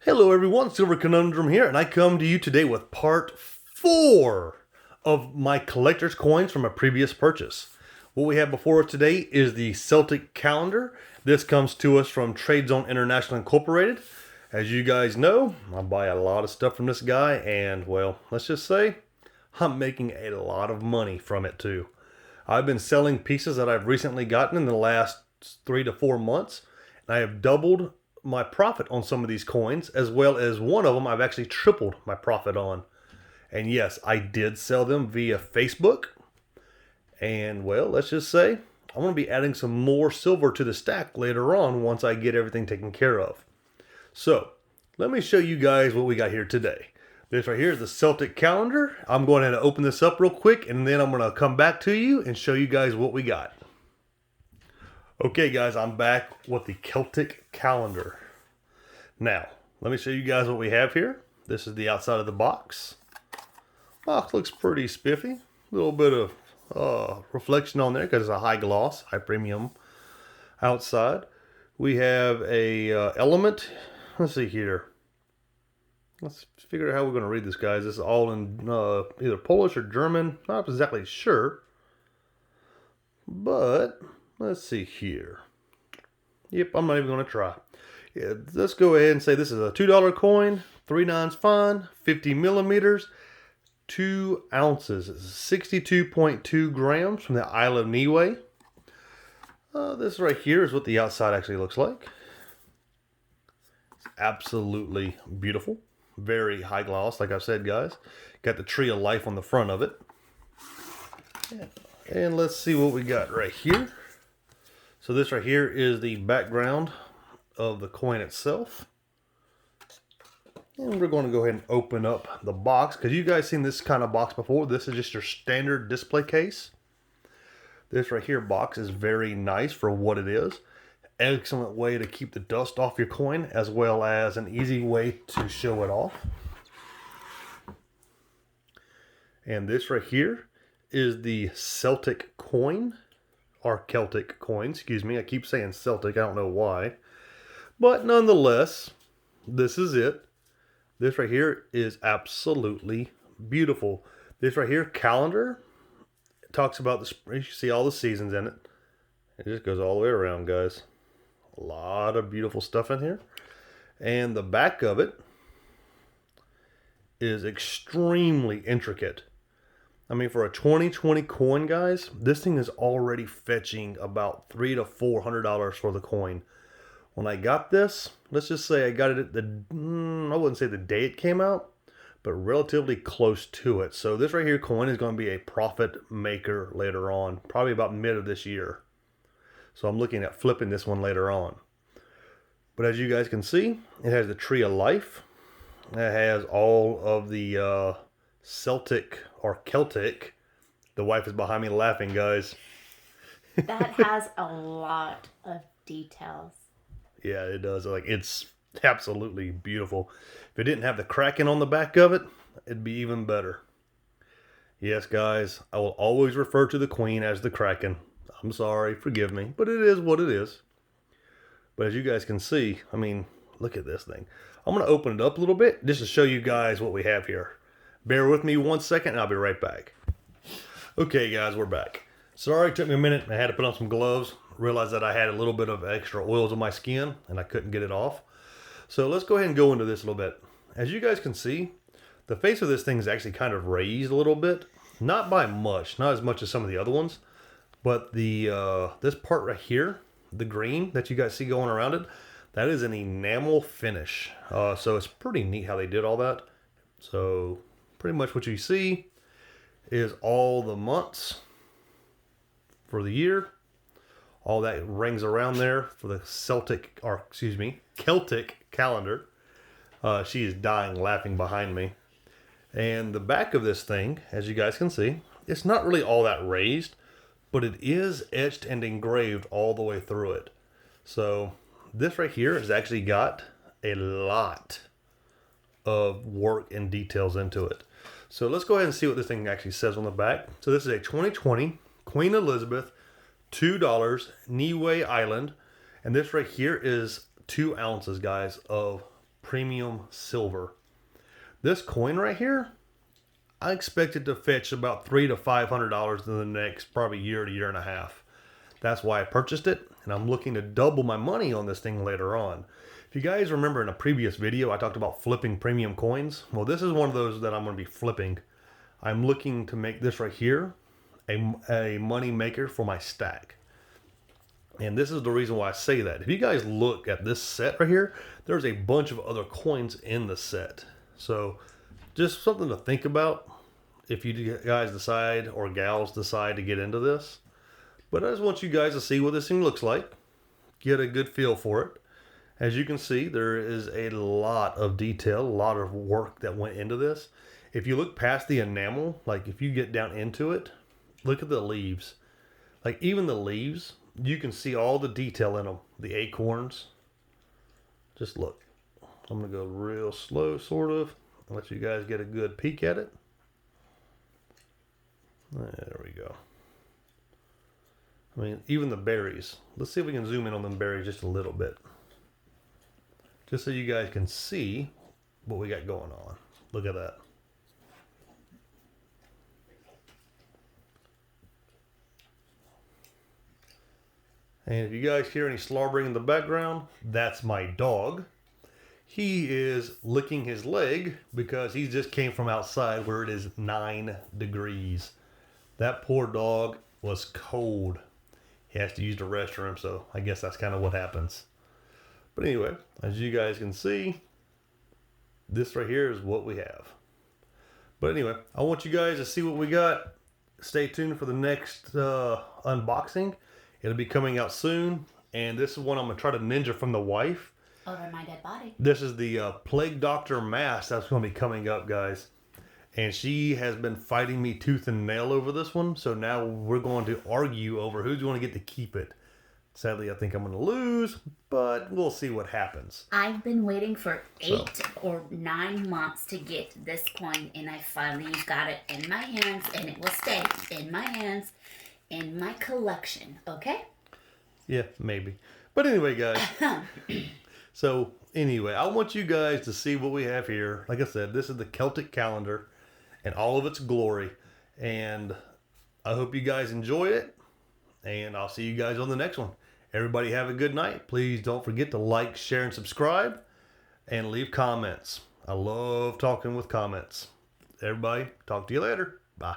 Hello everyone, Silverconundrum here, and I come to you today with part 4 of my collector's coins from a previous purchase. What we have before us today is the Celtic Calendar. This comes to us from Tradezone International Incorporated. As you guys know, I buy a lot of stuff from this guy, and well, let's just say I'm making a lot of money from it too. I've been selling pieces that I've recently gotten in the last 3 to 4 months, and I have doubled my profit on some of these coins, as well as one of them I've actually tripled my profit on. And yes, I did sell them via Facebook. And well, let's just say I'm going to be adding some more silver to the stack later on once I get everything taken care of. So let me show you guys what we got here today. This right here is the Celtic Calendar. I'm going to open this up real quick, and then I'm going to come back to you and show you guys what we got. Okay guys, I'm back with the Celtic Calendar. Now, let me show you guys what we have here. This is the outside of the box. Box looks pretty spiffy. A little bit of reflection on there because it's a high gloss, high premium outside. We have a element. Let's see here. Let's figure out how we're going to read this, guys. This is all in either Polish or German. Not exactly sure. But let's see here. Yep, I'm not even going to try. Yeah, let's go ahead and say this is a $2 coin. 3 nines fine. 50 millimeters. 2 ounces. It's 62.2 grams from the Isle of Niue. This right here is what the outside actually looks like. It's absolutely beautiful. Very high gloss, like I've said, guys. Got the tree of life on the front of it. Yeah. And let's see what we got right here. So this right here is the background of the coin itself. And we're going to go ahead and open up the box, because you guys seen this kind of box before. This is just your standard display case. This right here box is very nice for what it is. Excellent way to keep the dust off your coin, as well as an easy way to show it off. And this right here is the Celtic coin, or Celtic coin, excuse me. I keep saying Celtic, I don't know why. But nonetheless, this is it. This right here is absolutely beautiful. This right here, calendar, talks about the spring. You see all the seasons in it. It just goes all the way around, guys. A lot of beautiful stuff in here. And the back of it is extremely intricate. I mean, for a 2020 coin, guys, this thing is already fetching about $300 to $400 for the coin. When I got this, let's just say I got it at I wouldn't say the day it came out, but relatively close to it. So this right here coin is going to be a profit maker later on, probably about mid of this year. So I'm looking at flipping this one later on. But as you guys can see, it has the tree of life. It has all of the Celtic or Celtic. The wife is behind me laughing, guys. That has a lot of details. Yeah, it does. Like, it's absolutely beautiful. If it didn't have the Kraken on the back of it, it'd be even better. Yes, guys, I will always refer to the Queen as the Kraken. I'm sorry, forgive me, but it is what it is. But as you guys can see, I mean, look at this thing. I'm going to open it up a little bit just to show you guys what we have here. Bear with me 1 second and I'll be right back. Okay, guys, we're back. Sorry, it took me a minute. I had to put on some gloves. Realized that I had a little bit of extra oils on my skin and I couldn't get it off. So let's go ahead and go into this a little bit. As you guys can see, the face of this thing is actually kind of raised a little bit. Not by much, not as much as some of the other ones. But the this part right here, the green that you guys see going around it, that is an enamel finish. So it's pretty neat how they did all that. So pretty much what you see is all the months for the year. All that rings around there for the Celtic calendar. She is dying laughing behind me. And the back of this thing, as you guys can see, it's not really all that raised, but it is etched and engraved all the way through it. So this right here has actually got a lot of work and details into it. So let's go ahead and see what this thing actually says on the back. So this is a 2020 Queen Elizabeth $2 Niue Island. And this right here is 2 ounces, guys, of premium silver. This coin right here, I expect it to fetch about $300 to $500 in the next probably year to year and a half. That's why I purchased it, and I'm looking to double my money on this thing later on. If you guys remember in a previous video, I talked about flipping premium coins. Well, this is one of those that I'm going to be flipping. I'm looking to make this right here a money maker for my stack. And this is the reason why I say that. If you guys look at this set right here, there's a bunch of other coins in the set. So just something to think about if you guys decide, or gals decide, to get into this. But I just want you guys to see what this thing looks like. Get a good feel for it. As you can see, there is a lot of detail, a lot of work that went into this. If you look past the enamel, like if you get down into it, look at the leaves. Like even the leaves, you can see all the detail in them. The acorns. Just look. I'm going to go real slow, sort of. I'll let you guys get a good peek at it. There we go. I mean, even the berries. Let's see if we can zoom in on them berries just a little bit. Just so you guys can see what we got going on. Look at that. And if you guys hear any slobbering in the background, that's my dog. He is licking his leg because he just came from outside where it is 9 degrees. That poor dog was cold. He has to use the restroom, so I guess that's kind of what happens. But anyway, as you guys can see, this right here is what we have. But anyway, I want you guys to see what we got. Stay tuned for the next unboxing. It'll be coming out soon. And this is one I'm going to try to ninja from the wife. Over my dead body. This is the Plague Doctor mask that's going to be coming up, guys. And she has been fighting me tooth and nail over this one. So now we're going to argue over who's going to get to keep it. Sadly, I think I'm going to lose, but we'll see what happens. I've been waiting for 8 or 9 months to get this coin, and I finally got it in my hands, and it will stay in my hands, in my collection, okay? Yeah, maybe. But anyway, guys. So anyway, I want you guys to see what we have here. Like I said, this is the Celtic Calendar in all of its glory. And I hope you guys enjoy it. And I'll see you guys on the next one. Everybody have a good night. Please don't forget to like, share, and subscribe. And leave comments. I love talking with comments. Everybody, talk to you later. Bye.